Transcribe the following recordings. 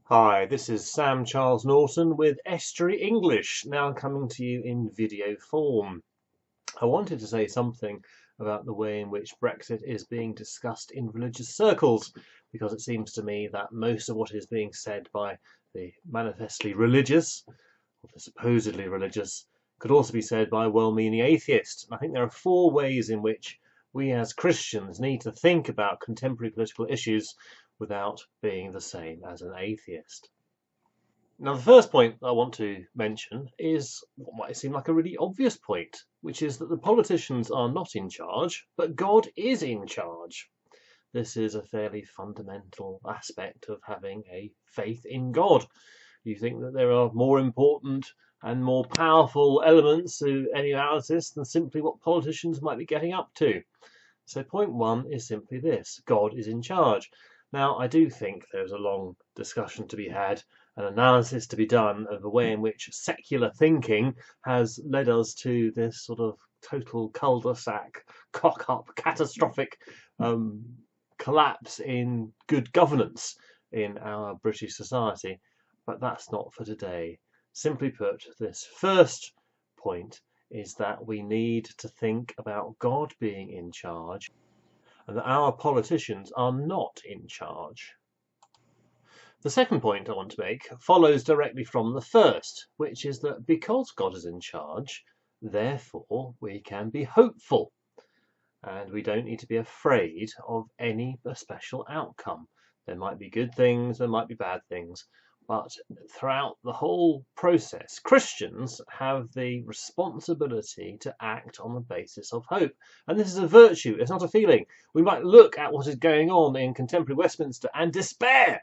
Hi, this is Sam Charles Norton with Estuary English, now coming to you in video form. I wanted to say something about the way in which Brexit is being discussed in religious circles, because it seems to me that most of what is being said by the manifestly religious, or the supposedly religious, could also be said by a well-meaning atheist. I think there are four ways in which we as Christians need to think about contemporary political issues without being the same as an atheist. Now, the first point I want to mention is what might seem like a really obvious point, which is that the politicians are not in charge, but God is in charge. This is a fairly fundamental aspect of having a faith in God. You think that there are more important and more powerful elements to any analysis than simply what politicians might be getting up to. So point one is simply this: God is in charge. Now, I do think there's a long discussion to be had, an analysis to be done of the way in which secular thinking has led us to this sort of total cul-de-sac, cock-up, catastrophic collapse in good governance in our British society. But that's not for today. Simply put, this first point is that we need to think about God being in charge and that our politicians are not in charge. The second point I want to make follows directly from the first, which is that because God is in charge, therefore we can be hopeful, and we don't need to be afraid of any special outcome. There might be good things, there might be bad things, but throughout the whole process, Christians have the responsibility to act on the basis of hope. And this is a virtue, it's not a feeling. We might look at what is going on in contemporary Westminster and despair,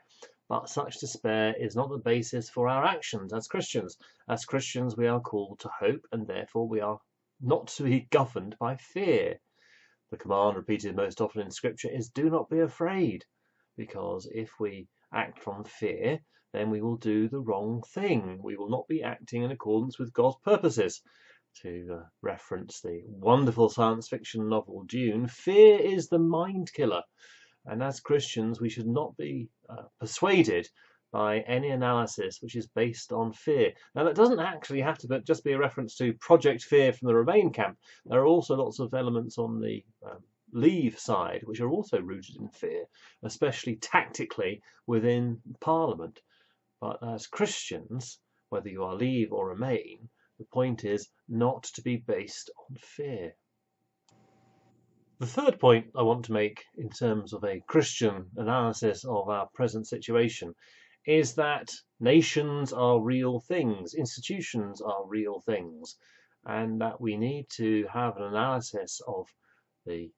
but such despair is not the basis for our actions as Christians. As Christians, we are called to hope, and therefore we are not to be governed by fear. The command repeated most often in Scripture is do not be afraid, because if we act from fear, then we will do the wrong thing. We will not be acting in accordance with God's purposes. To reference the wonderful science fiction novel Dune, fear is the mind killer. And as Christians, we should not be persuaded by any analysis which is based on fear. Now, that doesn't actually have to just be a reference to Project Fear from the Remain camp. There are also lots of elements on the Leave side which are also rooted in fear, especially tactically within Parliament. But as Christians, whether you are Leave or Remain, the point is not to be based on fear. The third point I want to make in terms of a Christian analysis of our present situation is that nations are real things, institutions are real things, and that we need to have an analysis of the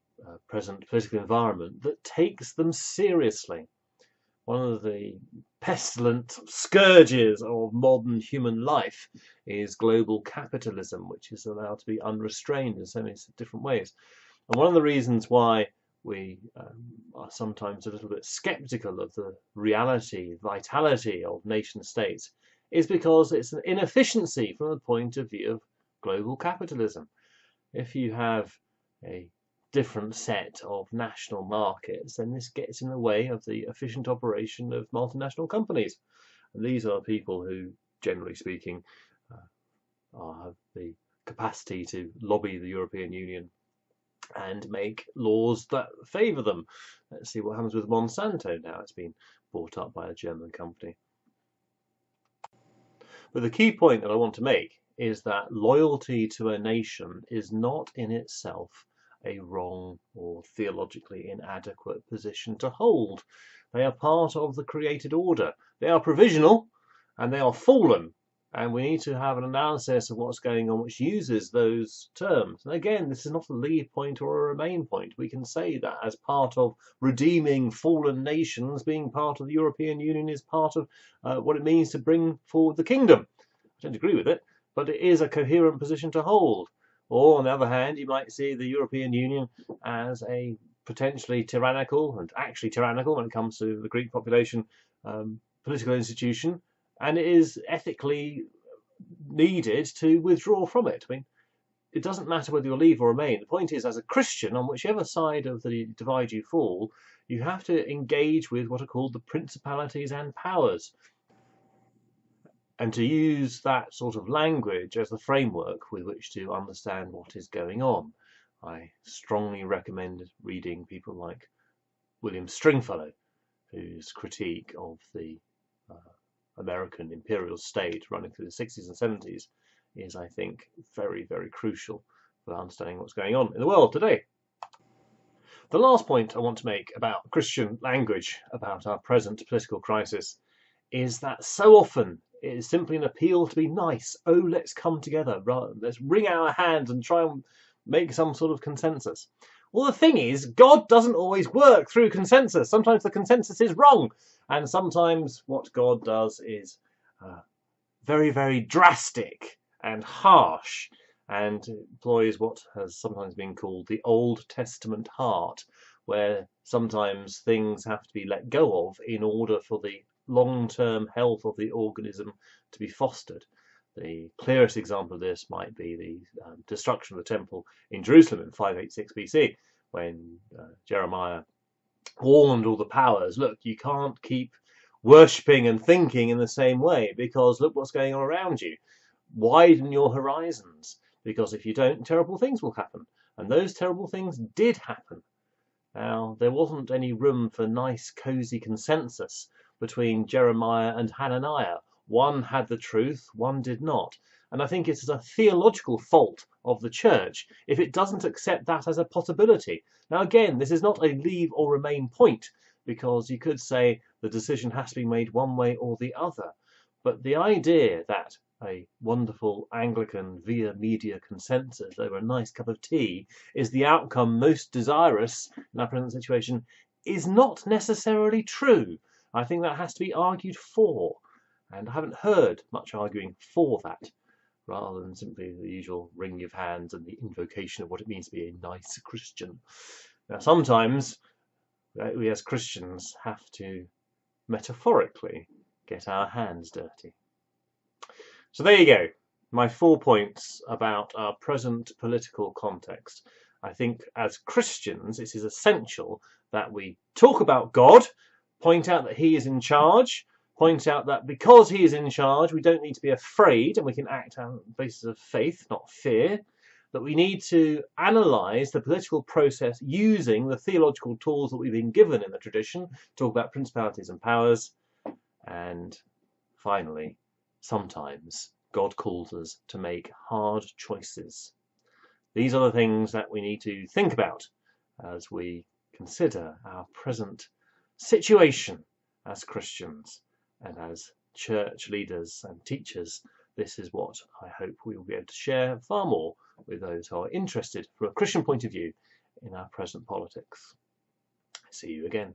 present political environment that takes them seriously. One of the pestilent scourges of modern human life is global capitalism, which is allowed to be unrestrained in so many different ways. And one of the reasons why we are sometimes a little bit skeptical of the reality, vitality of nation states is because it's an inefficiency from the point of view of global capitalism. If you have a different set of national markets, then this gets in the way of the efficient operation of multinational companies. And these are people who, generally speaking, have the capacity to lobby the European Union and make laws that favour them. Let's see what happens with Monsanto now. It's been bought up by a German company. But the key point that I want to make is that loyalty to a nation is not in itself a wrong or theologically inadequate position to hold. They are part of the created order. They are provisional and they are fallen. And we need to have an analysis of what's going on which uses those terms. And again, this is not a Leave point or a Remain point. We can say that as part of redeeming fallen nations, being part of the European Union is part of what it means to bring forward the kingdom. I don't agree with it, but it is a coherent position to hold. Or, on the other hand, you might see the European Union as a potentially tyrannical, and actually tyrannical when it comes to the Greek population, political institution, and it is ethically needed to withdraw from it. I mean, it doesn't matter whether you Leave or Remain. The point is, as a Christian, on whichever side of the divide you fall, you have to engage with what are called the principalities and powers. and to use that sort of language as the framework with which to understand what is going on. I strongly recommend reading people like William Stringfellow, whose critique of the American imperial state running through the 60s and 70s is, I think, very, very crucial for understanding what's going on in the world today. The last point I want to make about Christian language about our present political crisis is that so often it is simply an appeal to be nice. Oh, let's come together. Let's wring our hands and try and make some sort of consensus. Well, the thing is, God doesn't always work through consensus. Sometimes the consensus is wrong. And sometimes what God does is very, very drastic and harsh, and employs what has sometimes been called the Old Testament heart, where sometimes things have to be let go of in order for the long-term health of the organism to be fostered. The clearest example of this might be the destruction of the temple in Jerusalem in 586 BC, when Jeremiah warned all the powers, look, you can't keep worshipping and thinking in the same way, because look what's going on around you. Widen your horizons, because if you don't, terrible things will happen. And those terrible things did happen. Now, there wasn't any room for nice, cosy consensus between Jeremiah and Hananiah. One had the truth, one did not. And I think it is a theological fault of the church if it doesn't accept that as a possibility. Now, again, this is not a leave or remain point, because you could say the decision has to be made one way or the other. But the idea that a wonderful Anglican via media consensus over a nice cup of tea is the outcome most desirous in our present situation is not necessarily true. I think that has to be argued for, and I haven't heard much arguing for that, rather than simply the usual wringing of hands and the invocation of what it means to be a nice Christian. Now, sometimes we as Christians have to metaphorically get our hands dirty. So there you go, my 4 points about our present political context. I think as Christians it is essential that we talk about God, point out that he is in charge, point out that because he is in charge we don't need to be afraid and we can act on the basis of faith, not fear, that we need to analyse the political process using the theological tools that we've been given in the tradition, talk about principalities and powers, and finally, sometimes God calls us to make hard choices. These are the things that we need to think about as we consider our present situation as Christians and as church leaders and teachers. This is what I hope we will be able to share far more with those who are interested from a Christian point of view in our present politics. See you again.